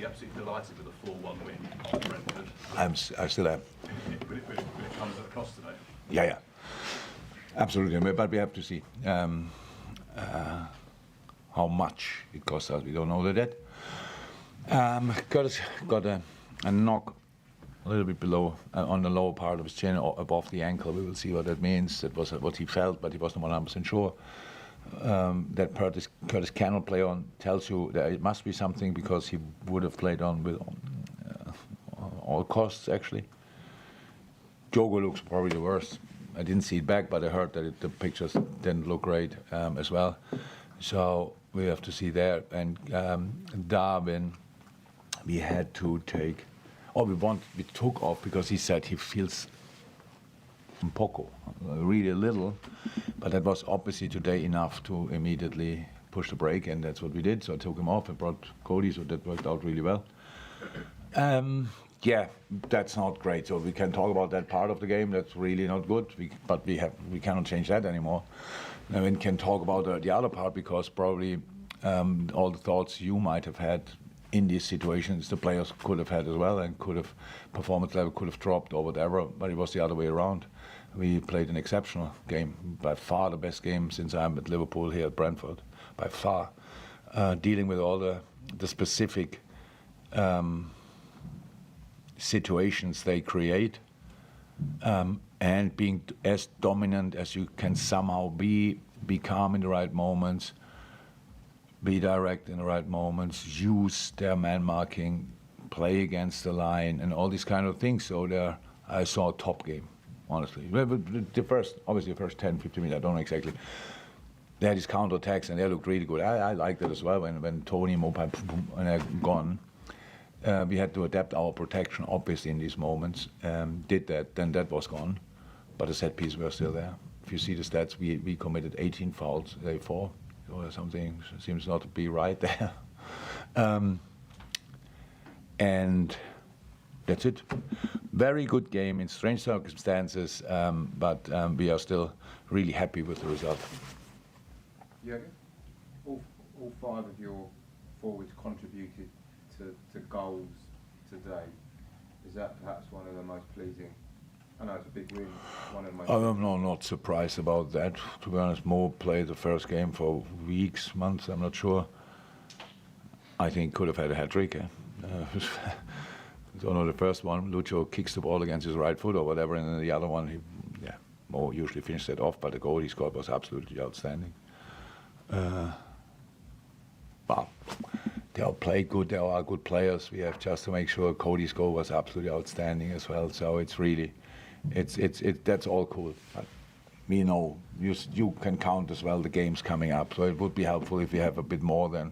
be absolutely delighted with a 4-1 win on Brentford. I still am. Will it come across today? Yeah. Absolutely, but we have to see how much it costs us. We don't know that yet. Curtis got a knock a little bit below, on the lower part of his chin, above the ankle. We will see what that means. That was what he felt, but he wasn't 100% sure. That Curtis cannot play on tells you that it must be something, because he would have played on with all costs, actually. Jogo looks probably the worst. I didn't see it back, but I heard that the pictures didn't look great as well. So we have to see there. And Darwin, we had to take, we took off because he said he feels un poco, really a little, but that was obviously today enough to immediately push the brake, and that's what we did. So I took him off and brought Cody, so that worked out really well. Yeah, that's not great. So we can talk about that part of the game. That's really not good. But we cannot change that anymore. And we can talk about the other part, because probably all the thoughts you might have had in these situations, the players could have had as well, and performance level could have dropped or whatever. But it was the other way around. We played an exceptional game, by far the best game since I'm at Liverpool here at Brentford, by far. Dealing with all the specific situations they create, and being as dominant as you can somehow be calm in the right moments, be direct in the right moments, use their man marking, play against the line, and all these kind of things. So I saw a top game, honestly. The first 10, 15 minutes, I don't know exactly. They had these counter-attacks, and they looked really good. I liked it as well when Tony, Mopai, and they're gone. We had to adapt our protection, obviously, in these moments. Did that, then that was gone. But the set pieces were still there. If you see the stats, we committed 18 fouls, they 4, or something seems not to be right there. And that's it. Very good game in strange circumstances, but we are still really happy with the result. Yeah, all 5 of your forwards contributed to goals today. Is that perhaps one of the most pleasing? I know it's a big win, one of the most. I'm not surprised about that. To be honest, Mo played the first game for weeks, months, I'm not sure. I think could have had a hat-trick. Don't know, the first one, Lucho kicks the ball against his right foot or whatever, and then the other one, Mo usually finished that off, but the goal he scored was absolutely outstanding. But they all play good, they are good players. We have just to make sure Cody's goal was absolutely outstanding as well. So it's really, that's all cool. But we know you can count as well the games coming up. So it would be helpful if we have a bit more than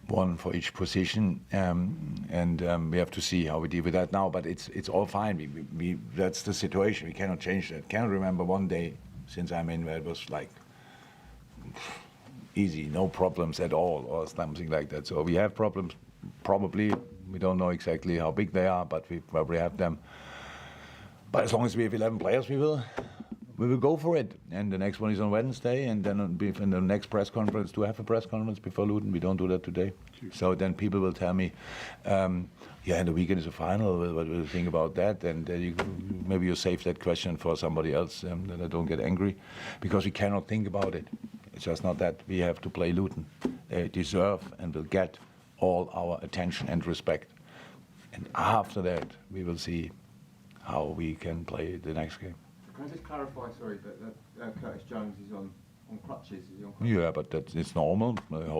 one for each position, and we have to see how we deal with that now. But it's all fine. We that's the situation. We cannot change that. Cannot remember one day since I'm in where it was like easy, no problems at all, or something like that. So we have problems, probably. We don't know exactly how big they are, but we probably have them. But as long as we have 11 players, we will go for it. And the next one is on Wednesday, and then in the next press conference, to have a press conference before Luton. We don't do that today. So then people will tell me, and the weekend is a final, what will you think about that? And maybe you save that question for somebody else, that I don't get angry, because we cannot think about it. It's just not that. We have to play Luton. They deserve and will get all our attention and respect. And after that, we will see how we can play the next game. Can I just clarify, sorry, that Curtis Jones is on crutches? Is he on crutches? Yeah, but it's normal.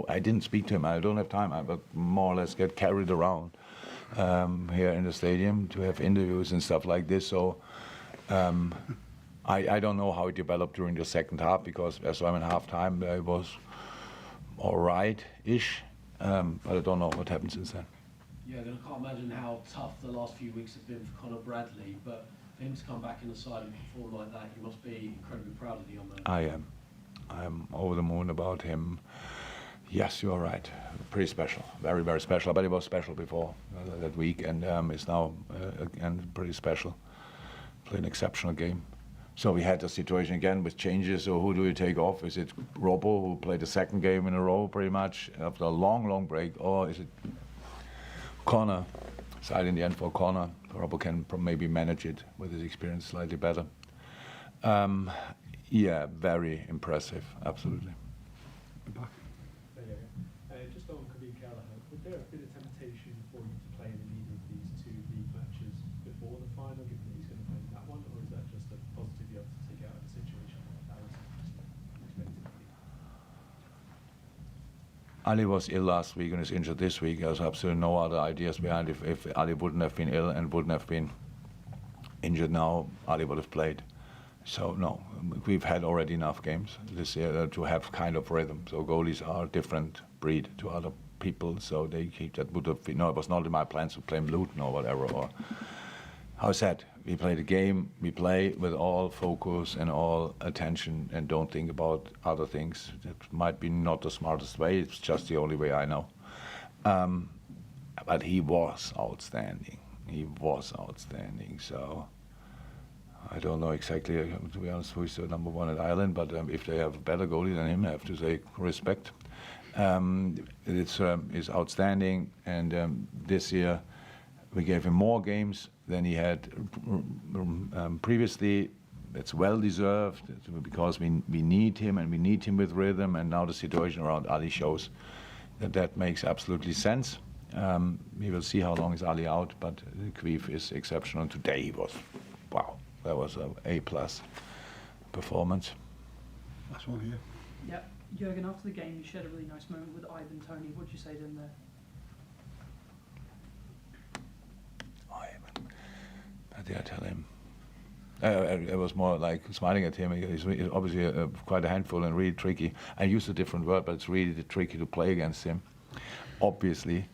I didn't speak to him. I don't have time. I more or less get carried around here in the stadium to have interviews and stuff like this. So I don't know how it developed during the second half, because as I'm in half-time, it was all right-ish, but I don't know what happened since then. Yeah, I can't imagine how tough the last few weeks have been for Conor Bradley, but for him to come back in the side and perform like that, you must be incredibly proud of the young man. I am over the moon about him. Yes, you are right. Pretty special, very, very special. But it was special before that week, and it's now again pretty special. Played an exceptional game. So we had the situation again with changes. So who do you take off? Is it Robbo, who played the second game in a row pretty much after a long, long break, or is it Corner, side in the end for a corner. Robbo can maybe manage it with his experience slightly better. Yeah, very impressive, absolutely. Just on Khabib Gallagher, would there have been a temptation for you to play in either of these two league matches before the final, given that he's going to play in that one, or is that just a positive you have to take out of a situation like that was expected? Ali was ill last week and is injured this week. There's absolutely no other ideas behind. If Ali wouldn't have been ill and wouldn't have been injured now, Ali would have played. So no, we've had already enough games this year to have kind of rhythm. So goalies are a different breed to other people. So they keep that would have been, no, it was not in my plans to play Luton or whatever. Or how I said, we play the game, we play with all focus and all attention and don't think about other things. That might be not the smartest way. It's just the only way I know. But he was outstanding. He was outstanding. So I don't know exactly, to be honest, who is the number one at Ireland, but if they have a better goalie than him, I have to say respect. It's outstanding, and this year we gave him more games than he had previously. It's well deserved because we need him, and we need him with rhythm, and now the situation around Ali shows that makes absolutely sense. We will see how long is Ali out, but Queef is exceptional. Today he was, wow. That was an A-plus performance. Last one here. Yeah, Jurgen, after the game, you shared a really nice moment with Ivan Toney. What did you say to him there? Ivan, what did I tell him? It was more like smiling at him. He's obviously quite a handful and really tricky. I used a different word, but it's really tricky to play against him, obviously.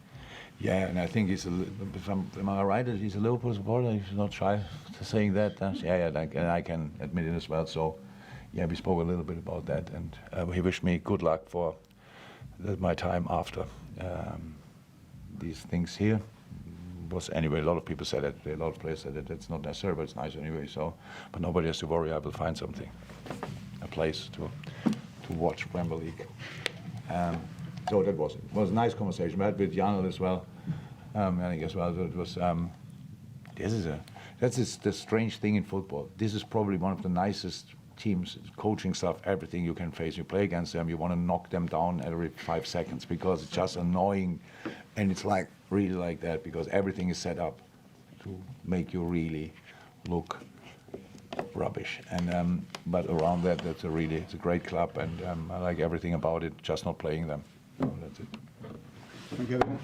Yeah, and I think he's am I right that he's a Liverpool supporter? He's not shy to saying that. Yeah, and I can admit it as well. So, yeah, we spoke a little bit about that, and he wished me good luck for my time after these things here. Was anyway, a lot of people said that, a lot of players said that that's not necessary, but it's nice anyway. So, but nobody has to worry. I will find something, a place to watch Premier League. So that was it. It was a nice conversation. We had with Janel as well. I think as well. So it was. That's the strange thing in football. This is probably one of the nicest teams, coaching stuff, everything you can face. You play against them, you want to knock them down every 5 seconds because it's just annoying, and it's like really like that because everything is set up to make you really look rubbish. And but around that, it's a great club, and I like everything about it. Just not playing them. So that's it. Thank you, everyone.